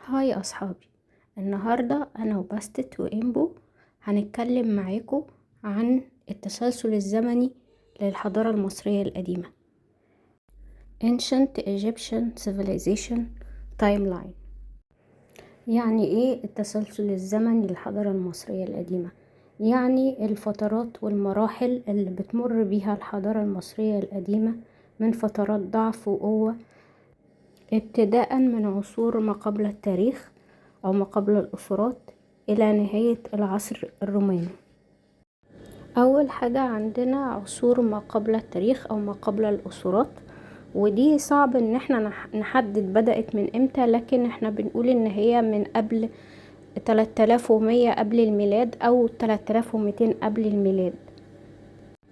هاي أصحابي. النهاردة أنا وباستت وإمبو هنتكلم معاكم عن التسلسل الزمني للحضارة المصرية القديمة Ancient Egyptian Civilization Timeline. يعني إيه التسلسل الزمني للحضارة المصرية القديمة؟ يعني الفترات والمراحل اللي بتمر بيها الحضارة المصرية القديمة من فترات ضعف وقوة، ابتداء من عصور ما قبل التاريخ أو ما قبل الأسرات إلى نهاية العصر الروماني. أول حاجة عندنا عصور ما قبل التاريخ أو ما قبل الأسرات، ودي صعب ان احنا نحدد بدأت من امتى، لكن احنا بنقول ان هي من قبل 3100 قبل الميلاد أو 3200 قبل الميلاد.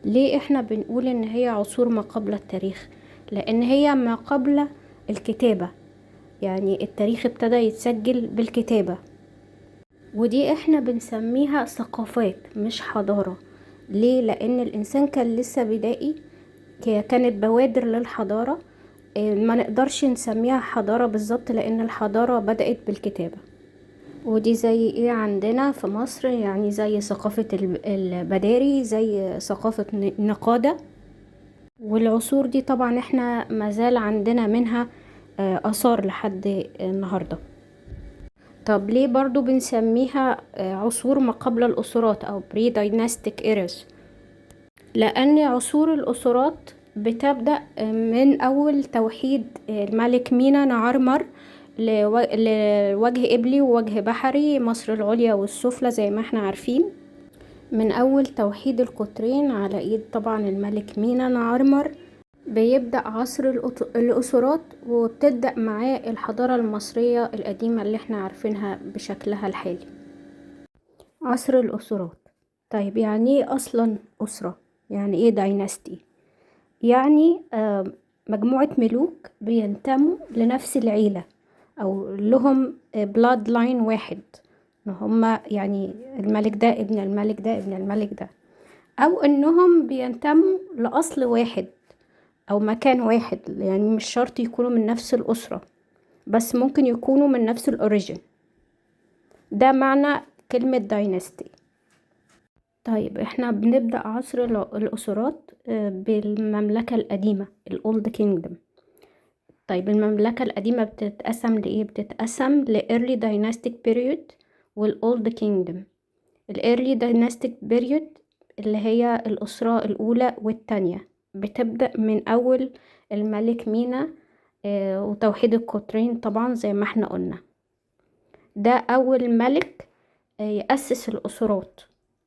ليه احنا بنقول ان هي عصور ما قبل التاريخ؟ لأن هي ما قبل الكتابة، يعني التاريخ ابتدى يتسجل بالكتابة، ودي احنا بنسميها ثقافات مش حضارة. ليه؟ لان الانسان كان لسه بدائي، كانت بوادر للحضارة. ما نقدرش نسميها حضارة بالظبط لان الحضارة بدأت بالكتابة. ودي زي ايه عندنا في مصر؟ يعني زي ثقافة البداري، زي ثقافة النقادة. والعصور دي طبعا احنا مازال عندنا منها آثار لحد النهاردة. طب ليه برضو بنسميها عصور ما قبل الأسرات أو بري دايناستيك إيرز؟ لأن عصور الأسرات بتبدأ من أول توحيد الملك مينا نعرمر لوجه إبلي ووجه بحري، مصر العليا والسفلى زي ما احنا عارفين. من أول توحيد القطرين على إيد طبعا الملك مينا نعرمر بيبدأ عصر الأسرات، وبتبدأ معاه الحضارة المصرية القديمة اللي احنا عارفينها بشكلها الحالي. عصر الأسرات. طيب يعني ايه أصلا أسرة؟ يعني ايه دايناستي؟ يعني مجموعة ملوك بينتموا لنفس العيلة أو لهم بلاد لاين واحد، هما يعني الملك ده ابن الملك ده ابن الملك ده، أو إنهم بينتموا لأصل واحد او مكان واحد. يعني مش شرط يكونوا من نفس الاسرة، بس ممكن يكونوا من نفس الاوريجين. ده معنى كلمة داينستي. طيب احنا بنبدأ عصر الاسرات بالمملكة القديمة الاولد كينجدم. طيب المملكة القديمة بتتقسم لإيه؟ بتتقسم لإيرلي دايناستيك بيريود والأولد كينجدم. الإيرلي دايناستيك بيريود اللي هي الأسرة الأولى والتانية بتبدأ من أول الملك مينا وتوحيد القطرين طبعا زي ما احنا قلنا. ده أول ملك يأسس الأسرات،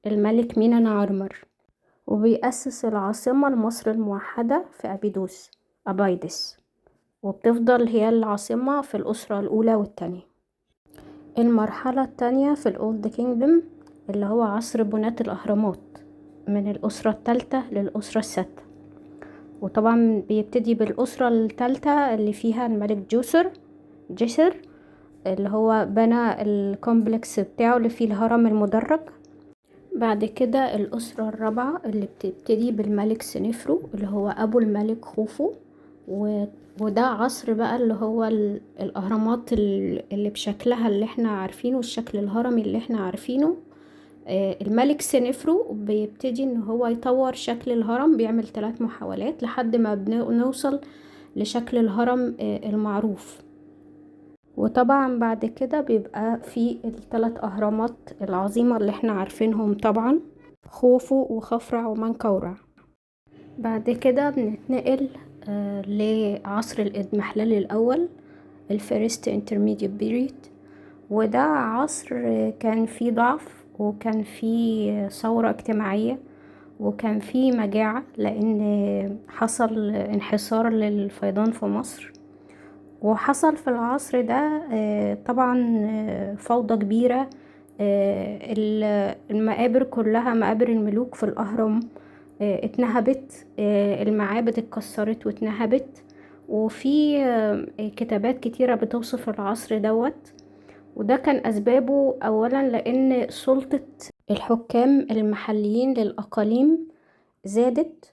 الملك مينا نعرمر، وبيأسس العاصمة لمصر الموحدة في أبيدس، وبتفضل هي العاصمة في الأسرة الأولى والتانية. المرحلة التانية في الأولد كينجدم اللي هو عصر بناة الأهرامات، من الأسرة الثالثة للأسرة السادسة. وطبعا بيبتدي بالأسرة الثالثة اللي فيها الملك جسر اللي هو بنى الكومبلكس بتاعه اللي فيه الهرم المدرج. بعد كده الأسرة الرابعة اللي بتبتدي بالملك سنفرو اللي هو أبو الملك خوفو، وده عصر بقى اللي هو الأهرامات اللي بشكلها اللي احنا عارفينه، الشكل الهرمي اللي احنا عارفينه. الملك سنفرو بيبتدي ان هو يطور شكل الهرم، بيعمل 3 محاولات لحد ما بنوصل لشكل الهرم المعروف. وطبعا بعد كده بيبقى في ال3 أهرامات العظيمة اللي احنا عارفينهم طبعا، خوفو وخفرع ومنكورع. بعد كده بنتنقل لعصر الإضمحلال الأول، الفيرست انترميديت بيريد. وده عصر كان فيه ضعف، وكان فيه ثورة اجتماعية، وكان فيه مجاعة لأن حصل انحسار للفيضان في مصر. وحصل في العصر ده طبعا فوضى كبيرة. المقابر كلها، مقابر الملوك في الأهرام اتنهبت، المعابد اتكسرت واتنهبت. وفي كتابات كتيرة بتوصف العصر دوت. وده كان أسبابه أولا لأن سلطة الحكام المحليين للأقاليم زادت،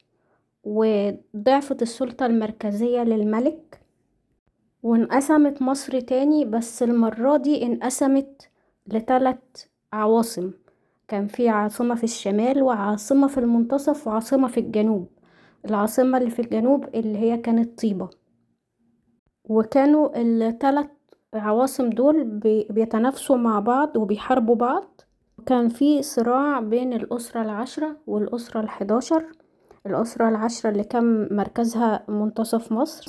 وضعفت السلطة المركزية للملك. وانقسمت مصر تاني، بس المرة دي انقسمت ل3 عواصم. كان في عاصمة في الشمال وعاصمة في المنتصف وعاصمة في الجنوب. العاصمة اللي في الجنوب اللي هي كانت طيبة. وكانوا ال3 عواصم دول بيتنافسوا مع بعض وبيحاربوا بعض. وكان في صراع بين الأسرة العشرة والأسرة ال11. الأسرة العشرة اللي كان مركزها منتصف مصر،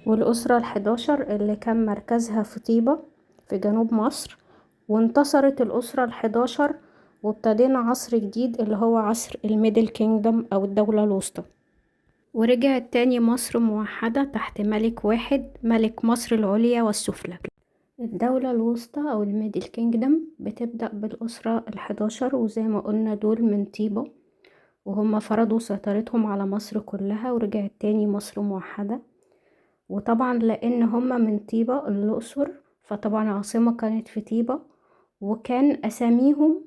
والأسرة ال11 اللي كان مركزها في طيبة في جنوب مصر. وانتصرت الأسرة ال11، وابتدينا عصر جديد اللي هو عصر الميدل كينجدم أو الدولة الوسطى. ورجعت تاني مصر موحدة تحت ملك واحد، ملك مصر العليا والسفلى. الدولة الوسطى أو الميدل كينجدم بتبدأ بالأسرة ال11، وزي ما قلنا دول من طيبة، وهم فرضوا سيطرتهم على مصر كلها، ورجعت تاني مصر موحدة. وطبعا لأن هم من طيبة الأقصر، فطبعا العاصمة كانت في طيبة. وكان أساميهم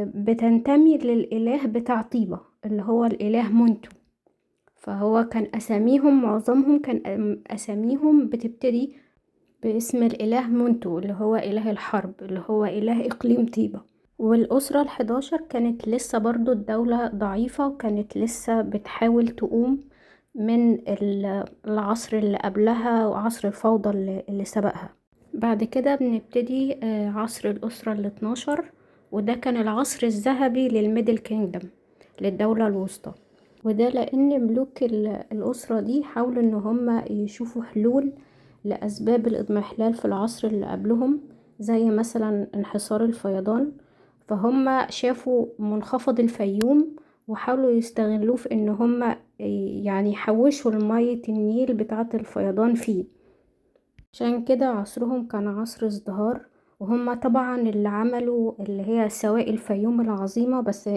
بتنتمي للإله بتاع طيبة اللي هو الإله مونتو. فهو كان أساميهم معظمهم كان أساميهم بتبتدي باسم الإله مونتو اللي هو إله الحرب اللي هو إله إقليم طيبة. والأسرة ال11 كانت لسه برضو الدولة ضعيفة، وكانت لسه بتحاول تقوم من العصر اللي قبلها وعصر الفوضى اللي سبقها. بعد كده بنبتدي عصر الأسرة ال12، وده كان العصر الذهبي للميدل كينجدم للدولة الوسطى. وده لأن ملوك الأسرة دي حاولوا إن هم يشوفوا حلول لأسباب الإضمحلال في العصر اللي قبلهم، زي مثلا انحصار الفيضان. فهم شافوا منخفض الفيوم وحاولوا يستغلوه في إن هم يعني يحوشوا المية النيل بتاعة الفيضان فيه. عشان كده عصرهم كان عصر ازدهار. وهم طبعا اللي عملوا اللي هي سواقي الفيوم العظيمة، بس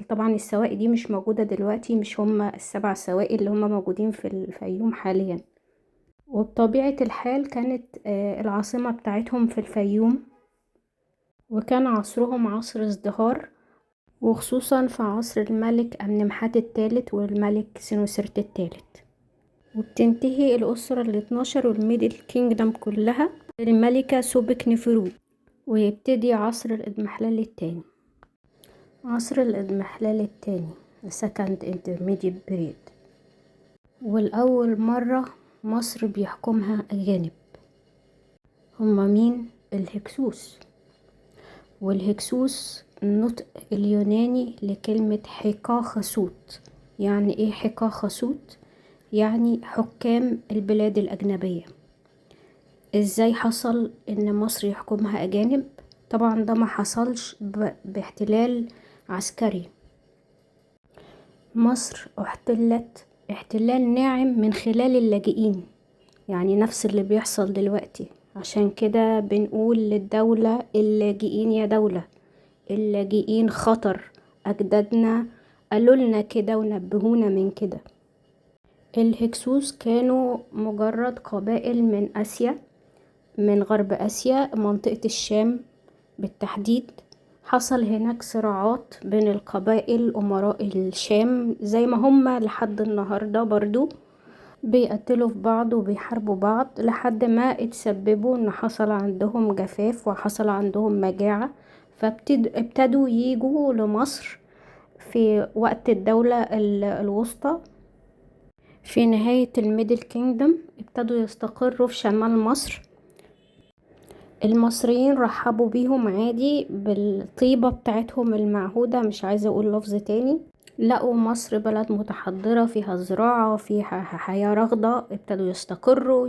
طبعا السواقي دي مش موجودة دلوقتي، مش هم ال7 سواقي اللي هم موجودين في الفيوم حاليا. وبطبيعة الحال كانت العاصمة بتاعتهم في الفيوم. وكان عصرهم عصر ازدهار، وخصوصا في عصر الملك أمنمحات الثالث والملك سنوسرت الثالث. وبتنتهي الأسرة ال12 والميدل كينجدم كلها الملكة سوبك نفرو، ويبتدي عصر الإضمحلال التاني. عصر الإضمحلال التاني Second Intermediate Period. والأول مرة مصر بيحكمها أجانب. هما مين؟ الهكسوس. والهكسوس النطق اليوناني لكلمة حكاخسوت. يعني ايه حكاخسوت؟ يعني حكام البلاد الأجنبية. ازاي حصل ان مصر يحكمها أجانب؟ طبعا ده ما حصلش باحتلال عسكري. مصر احتلت احتلال ناعم من خلال اللاجئين، يعني نفس اللي بيحصل دلوقتي. عشان كده بنقول للدولة اللاجئين يا دولة، اللاجئين خطر، أجدادنا قالولنا كده ونبهونا من كده. الهكسوس كانوا مجرد قبائل من آسيا، من غرب آسيا، منطقة الشام بالتحديد. حصل هناك صراعات بين القبائل أمراء الشام زي ما هم لحد النهاردة برضو بيقتلوا في بعض وبيحاربوا بعض، لحد ما اتسببوا ان حصل عندهم جفاف وحصل عندهم مجاعة. فابتدوا ييجوا لمصر في وقت الدولة الوسطى. في نهاية الميدل كينجدم ابتدوا يستقروا في شمال مصر. المصريين رحبوا بيهم عادي بالطيبة بتاعتهم المعهودة، مش عايزة اقول لفظ تاني. لقوا مصر بلد متحضرة فيها زراعة فيها حياة رغدة، ابتدوا يستقروا،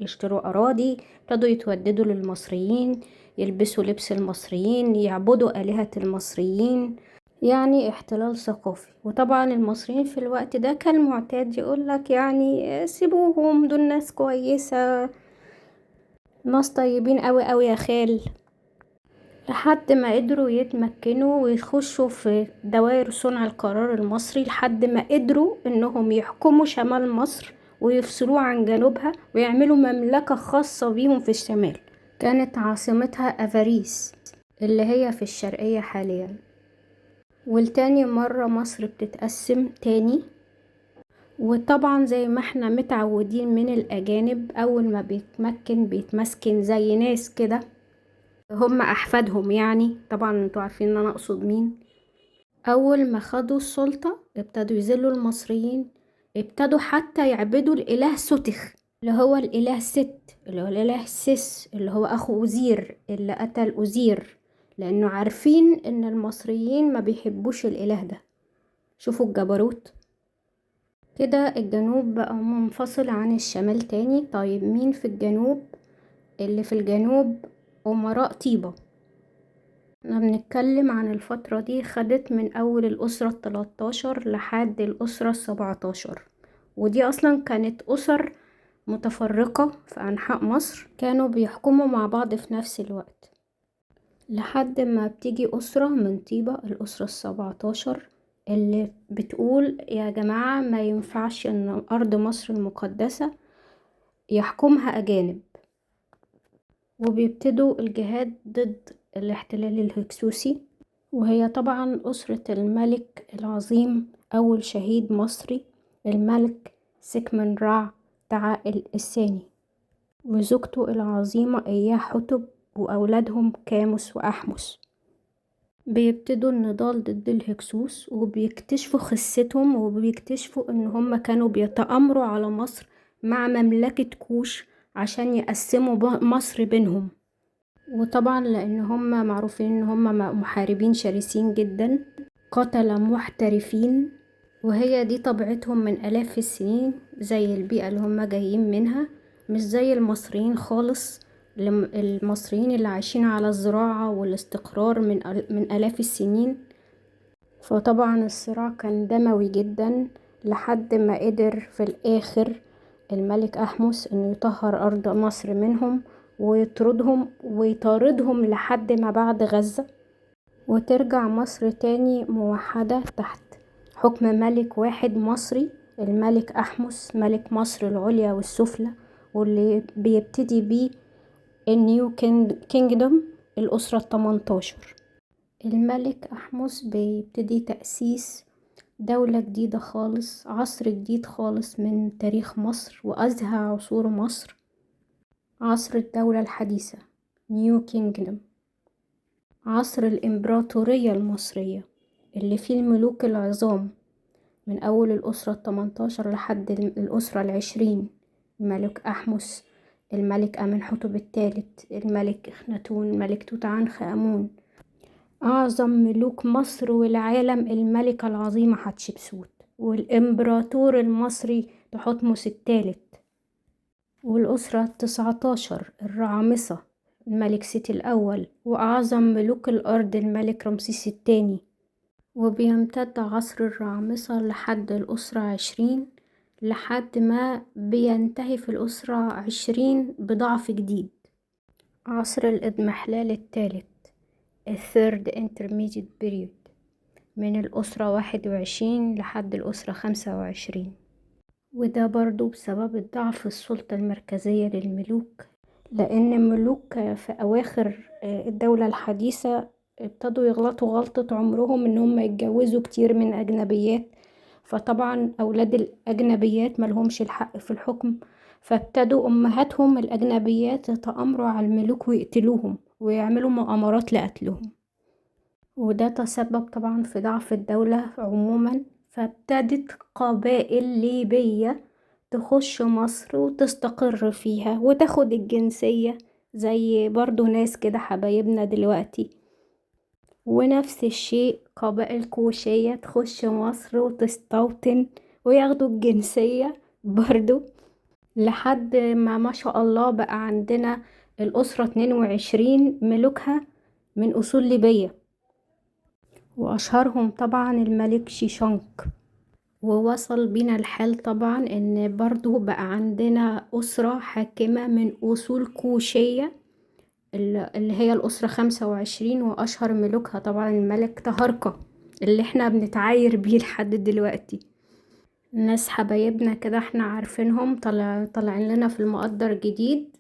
يشتروا أراضي، ابتدوا يتوددوا للمصريين، يلبسوا لبس المصريين، يعبدوا آلهة المصريين. يعني احتلال ثقافي. وطبعا المصريين في الوقت ده كان معتاد يقولك يعني سيبوهم، دول ناس كويسة، ناس طيبين قوي قوي يا خال. لحد ما قدروا يتمكنوا ويخشوا في دوائر صنع القرار المصري، لحد ما قدروا انهم يحكموا شمال مصر ويفصلوه عن جنوبها ويعملوا مملكة خاصة بيهم في الشمال. كانت عاصمتها أفاريس اللي هي في الشرقية حاليا. والتاني مرة مصر بتتقسم تاني، وطبعا زي ما احنا متعودين من الأجانب، أول ما بيتمسكن زي ناس كده هم أحفادهم، يعني طبعا انتوا عارفين ان انا اقصد مين. أول ما خدوا السلطة ابتدوا يذلوا المصريين، ابتدوا حتى يعبدوا الإله سوتخ اللي هو الإله ست، اللي هو الإله سيس اللي هو أخو أوزير اللي قتل أوزير، لأنه عارفين إن المصريين ما بيحبوش الإله ده. شوفوا الجبروت. كده الجنوب بقى منفصل عن الشمال تاني. طيب مين في الجنوب؟ اللي في الجنوب أمراء طيبة. احنا بنتكلم عن الفترة دي، خدت من أول الأسرة 13 لحد الأسرة 17، ودي أصلا كانت أسر متفرقة في أنحاء مصر، كانوا بيحكموا مع بعض في نفس الوقت، لحد ما بتيجي أسرة من طيبة، الأسرة 17، اللي بتقول يا جماعة ما ينفعش ان أرض مصر المقدسة يحكمها أجانب، وبيبتدوا الجهاد ضد الاحتلال الهكسوسي. وهي طبعا أسرة الملك العظيم أول شهيد مصري، الملك سكمن رع تعائل الثاني، وزوجته العظيمة إياه حتب، وأولادهم كاموس وأحمس. بيبتدوا النضال ضد الهكسوس، وبيكتشفوا خستهم، وبيكتشفوا ان هم كانوا بيتآمروا على مصر مع مملكة كوش عشان يقسموا مصر بينهم. وطبعا لان هم معروفين ان هم محاربين شرسين جدا، قتلة محترفين، وهي دي طبيعتهم من آلاف السنين، زي البيئة اللي هم جايين منها، مش زي المصريين خالص. المصريين اللي عايشين على الزراعة والاستقرار من آلاف السنين. فطبعا الصراع كان دموي جدا، لحد ما قدر في الآخر الملك أحمس انه يطهر أرض مصر منهم، ويطاردهم لحد ما بعد غزة، وترجع مصر تاني موحدة تحت حكم ملك واحد مصري، الملك أحمس، ملك مصر العليا والسفلى، واللي بيبتدي بيه النيو كينجدوم، الأسرة 18. الملك أحمس بيبتدي تأسيس دولة جديدة خالص، عصر جديد خالص من تاريخ مصر وأزهى عصور مصر، عصر الدولة الحديثة، نيو كينجدوم، عصر الإمبراطورية المصرية اللي فيه الملوك العظام من أول الأسرة 18 لحد الأسرة 20، الملك أحمس، الملك أمنحتب الثالث، الملك إخناتون، الملك توت عنخ آمون، أعظم ملوك مصر والعالم الملكة العظيمة حتشبسوت، والإمبراطور المصري تحتمس الثالث، والأسرة 19 الرعامسة، الملك سيتي الأول، وأعظم ملوك الأرض الملك رمسيس الثاني. وبيمتد عصر الرعامسة لحد الأسرة 20، لحد ما بينتهي في الأسرة 20 بضعف جديد، عصر الإضمحلال الثالث، الثيرد intermediate period، من الأسرة 21 لحد الأسرة 25. وده برضو بسبب الضعف السلطة المركزية للملوك، لأن الملوك في أواخر الدولة الحديثة ابتدوا يغلطوا غلطة عمرهم ان هم يتجوزوا كتير من أجنبيات، فطبعا أولاد الأجنبيات ملهمش الحق في الحكم، فابتدوا أمهاتهم الأجنبيات يتآمروا على الملوك ويقتلوهم ويعملوا مؤامرات لقتلهم، وده تسبب طبعا في ضعف الدولة عموما. فابتدت قبائل ليبية تخش مصر وتستقر فيها وتاخد الجنسية، زي برضو ناس كده حبايبنا دلوقتي. ونفس الشيء قبائل كوشية تخش مصر وتستوطن وياخدوا الجنسية برضو، لحد ما شاء الله بقى عندنا الأسرة 22 ملوكها من أصول ليبية، وأشهرهم طبعا الملك شيشانك. ووصل بينا الحال طبعا ان برضو بقى عندنا أسرة حاكمة من أصول كوشية، اللي هي الأسرة 25، وأشهر ملوكها طبعا الملك تهركة اللي احنا بنتعاير بيه لحد دلوقتي. ناس حبايبنا كده احنا عارفينهم طالعين لنا في المقدر جديد،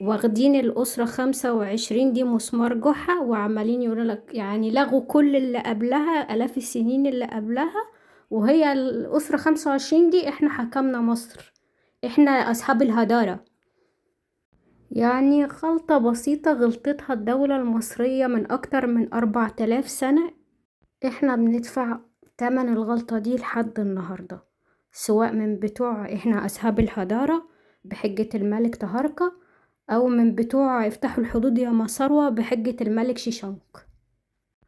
واخدين الأسرة 25 دي مسمار جحا، وعمالين يقولوا لك يعني لغوا كل اللي قبلها، آلاف السنين اللي قبلها، وهي الأسرة 25 دي احنا حكمنا مصر، احنا أصحاب الهدارة. يعني غلطة بسيطة غلطتها الدولة المصرية من أكتر من 4000 سنة، احنا بندفع تمن الغلطة دي لحد النهاردة، سواء من بتوع احنا أصحاب الهدارة بحجة الملك تهركة، أو من بتوع افتحوا الحدود يا مصروة بحجة الملك شيشانك.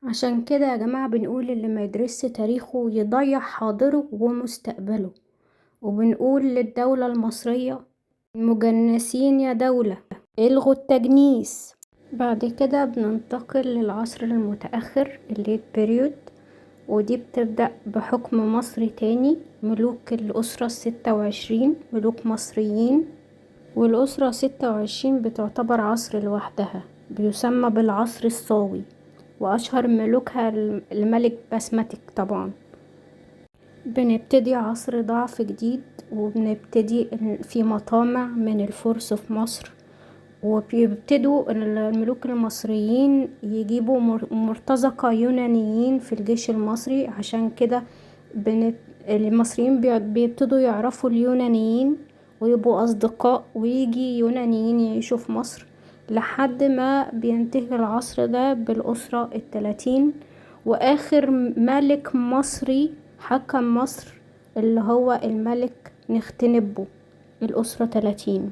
عشان كده يا جماعة بنقول اللي ما يدرسش تاريخه يضيع حاضره ومستقبله. وبنقول للدولة المصرية المجنسين يا دولة الغوا التجنيس. بعد كده بننتقل للعصر المتأخر الليت بيريود، ودي بتبدأ بحكم مصري تاني، ملوك الأسرة 26 ملوك مصريين. والأسرة 26 بتعتبر عصر لوحدها، بيسمى بالعصر الصاوي، وأشهر ملوكها الملك بسمتك طبعا. بنبتدي عصر ضعف جديد، وبنبتدي في مطامع من الفرس في مصر، وبيبتدوا الملوك المصريين يجيبوا مرتزقة يونانيين في الجيش المصري. عشان كده المصريين بيبتدوا يعرفوا اليونانيين ويبقوا أصدقاء، ويجي يونانيين يعيشوا في مصر لحد ما بينتهي العصر ده بالأسرة 30. وآخر ملك مصري حكم مصر اللي هو الملك نختنبو، الأسرة 30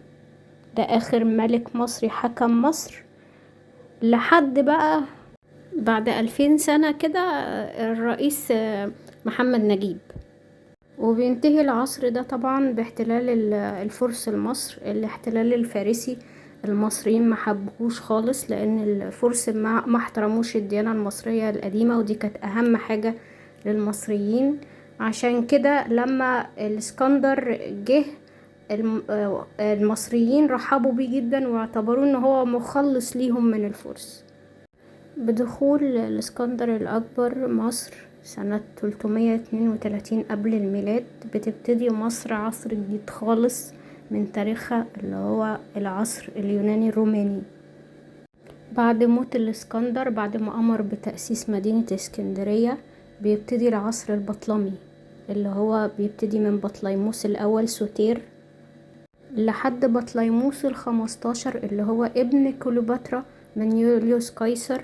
ده آخر ملك مصري حكم مصر لحد بقى بعد 2000 سنة كده الرئيس محمد نجيب. وبينتهي العصر ده طبعا باحتلال الفرس لمصر. الاحتلال الفارسي المصريين ما حبوش خالص، لان الفرس ما احترموش الديانة المصرية القديمة، ودي كانت اهم حاجة للمصريين. عشان كده لما الاسكندر جه المصريين رحبوا بيه جدا، واعتبروه ان هو مخلص ليهم من الفرس. بدخول الاسكندر الأكبر مصر سنة 332 قبل الميلاد بتبتدي مصر عصر جديد خالص من تاريخها، اللي هو العصر اليوناني الروماني. بعد موت الاسكندر، بعد ما أمر بتأسيس مدينة اسكندرية، بيبتدي العصر البطلمي، اللي هو بيبتدي من بطليموس الأول سوتير لحد بطليموس ال15 اللي هو ابن كليوباترا من يوليوس قيصر.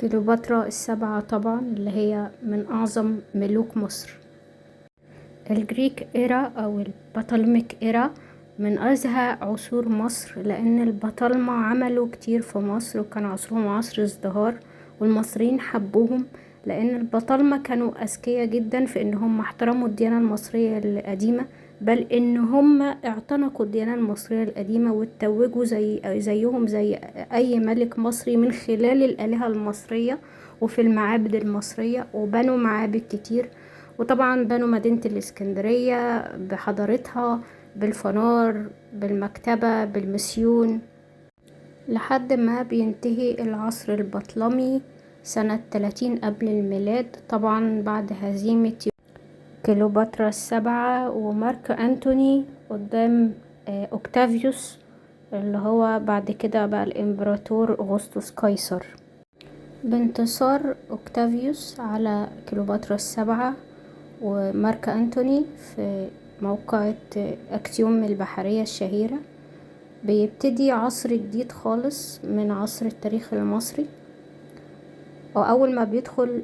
كليوباترا السبعة طبعا اللي هي من أعظم ملوك مصر. الجريك إيرا أو البطلميك إيرا من أزهى عصور مصر، لأن البطالمة عملوا كتير في مصر، وكان عصرهم عصر ازدهار، والمصريين حبوهم لأن البطالمة كانوا أذكياء جدا في إنهم احترموا الديانة المصرية القديمة، بل إن هم اعتنقوا الديانة المصرية القديمة واتوجوا زيهم زي أي ملك مصري من خلال الآلهة المصرية وفي المعابد المصرية، وبنوا معابد كتير. وطبعا بنوا مدينة الإسكندرية بحضارتها، بالفنار، بالمكتبة، بالمسيون، لحد ما بينتهي العصر البطلمي سنة 30 قبل الميلاد، طبعا بعد هزيمة كليوباترا السبعة ومارك أنتوني قدام أوكتافيوس، اللي هو بعد كده بقى الإمبراطور أغسطس قيصر. بانتصار أوكتافيوس على كليوباترا السبعة ومارك أنتوني في موقعة أكتيوم البحرية الشهيرة، بيبتدي عصر جديد خالص من عصر التاريخ المصري. وأول ما بيدخل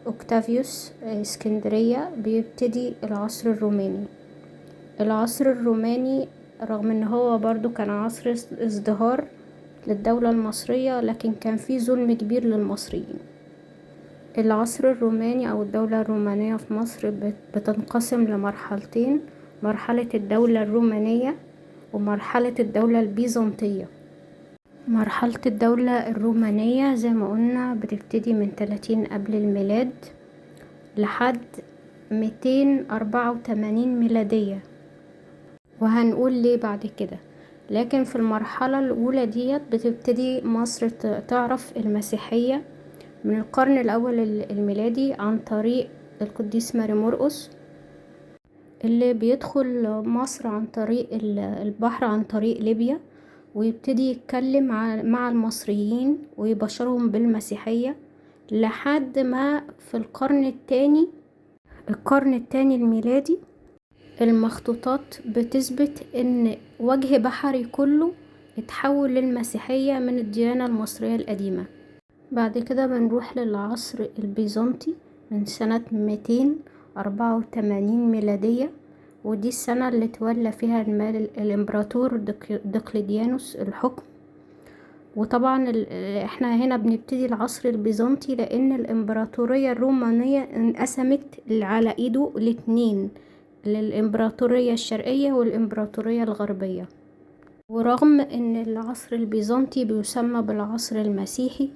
أوكتافيوس اسكندرية بيبتدي العصر الروماني. العصر الروماني رغم ان هو برضو كان عصر ازدهار للدولة المصرية، لكن كان فيه ظلم كبير للمصريين. العصر الروماني أو الدولة الرومانية في مصر بتنقسم لمرحلتين: مرحلة الدولة الرومانية ومرحلة الدولة البيزنطية. مرحلة الدولة الرومانية زي ما قلنا بتبتدي من 30 قبل الميلاد لحد 284 ميلادية، وهنقول ليه بعد كده. لكن في المرحلة الأولى ديت بتبتدي مصر تعرف المسيحية من القرن الأول الميلادي عن طريق القديس ماري مرقس، اللي بيدخل مصر عن طريق البحر عن طريق ليبيا، ويبتدي يتكلم مع المصريين ويبشرهم بالمسيحية، لحد ما في القرن الثاني القرن الثاني الميلادي. المخطوطات بتثبت ان وجه بحري كله اتحول للمسيحية من الديانة المصرية القديمة. بعد كده بنروح للعصر البيزنطي من سنة 284 ميلادية، ودي السنة اللي تولى فيها الامبراطور دقلديانوس الحكم. وطبعا احنا هنا بنبتدي العصر البيزنطي لان الامبراطورية الرومانية انقسمت على ايده الاتنين، للامبراطورية الشرقية والامبراطورية الغربية. ورغم ان العصر البيزنطي بيسمى بالعصر المسيحي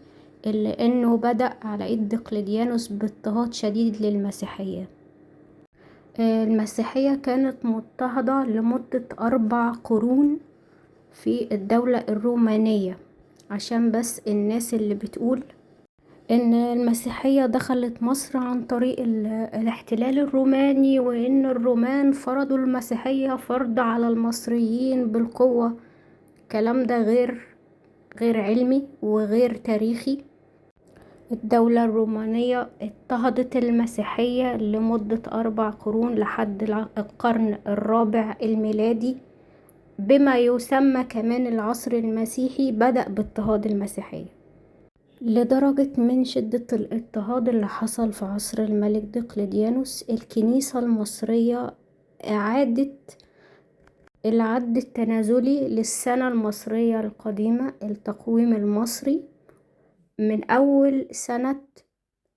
إلا انه بدأ على ايد دقلديانوس باضطهاد شديد للمسيحية. المسيحية كانت مضطهدة لمدة 4 قرون في الدولة الرومانية، عشان بس الناس اللي بتقول ان المسيحية دخلت مصر عن طريق الاحتلال الروماني، وان الرومان فرضوا المسيحية فرض على المصريين بالقوة. الكلام ده غير علمي وغير تاريخي. الدولة الرومانية اضطهدت المسيحية لمدة 4 قرون لحد القرن الرابع الميلادي، بما يسمى كمان العصر المسيحي بدأ باضطهاد المسيحية. لدرجة من شدة الاضطهاد اللي حصل في عصر الملك دقلديانوس، الكنيسة المصرية أعادت العد التنازلي للسنة المصرية القديمة، التقويم المصري، من أول سنة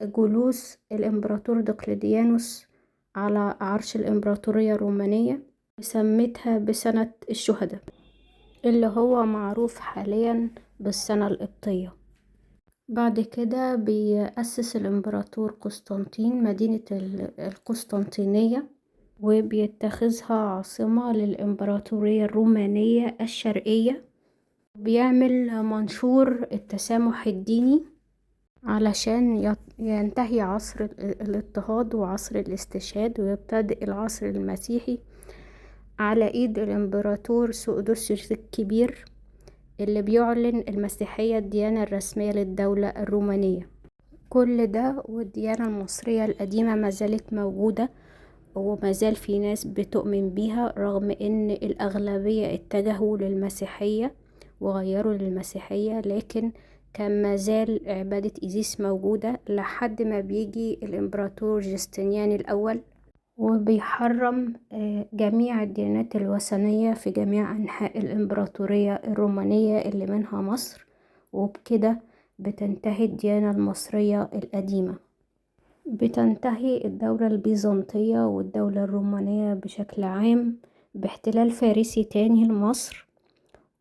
جلوس الإمبراطور دقلديانوس على عرش الإمبراطورية الرومانية، سمتها بسنة الشهداء اللي هو معروف حاليا بالسنة القبطية. بعد كده بيأسس الإمبراطور قسطنطين مدينة القسطنطينية، وبيتخذها عاصمة للإمبراطورية الرومانية الشرقية. بيعمل منشور التسامح الديني علشان ينتهي عصر الاضطهاد وعصر الاستشهاد، ويبتدئ العصر المسيحي على ايد الامبراطور سؤدوسيوس الكبير، اللي بيعلن المسيحية الديانة الرسمية للدولة الرومانية. كل ده والديانة المصرية القديمة ما زالت موجودة، وما زال في ناس بتؤمن بيها، رغم ان الأغلبية اتجهوا للمسيحية وغيروا للمسيحية، لكن كان ما زال عبادة إيزيس موجودة لحد ما بيجي الإمبراطور جستنيان الأول وبيحرم جميع الديانات الوثنية في جميع أنحاء الإمبراطورية الرومانية اللي منها مصر. وبكده بتنتهي الديانة المصرية القديمة، بتنتهي الدولة البيزنطية والدولة الرومانية بشكل عام باحتلال فارسي تاني لمصر.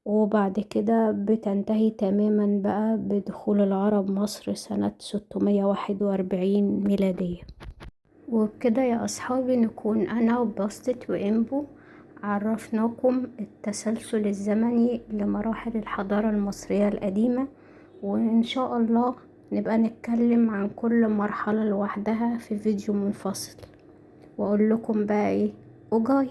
وبعد كده بتنتهي تماما بقى بدخول العرب مصر سنة 641 ميلادية. وبكده يا أصحابي نكون أنا وباستت وإمبو عرفناكم التسلسل الزمني لمراحل الحضارة المصرية القديمة، وإن شاء الله نبقى نتكلم عن كل مرحلة لوحدها في فيديو منفصل. وأقول لكم بقى إيه، أوجاي.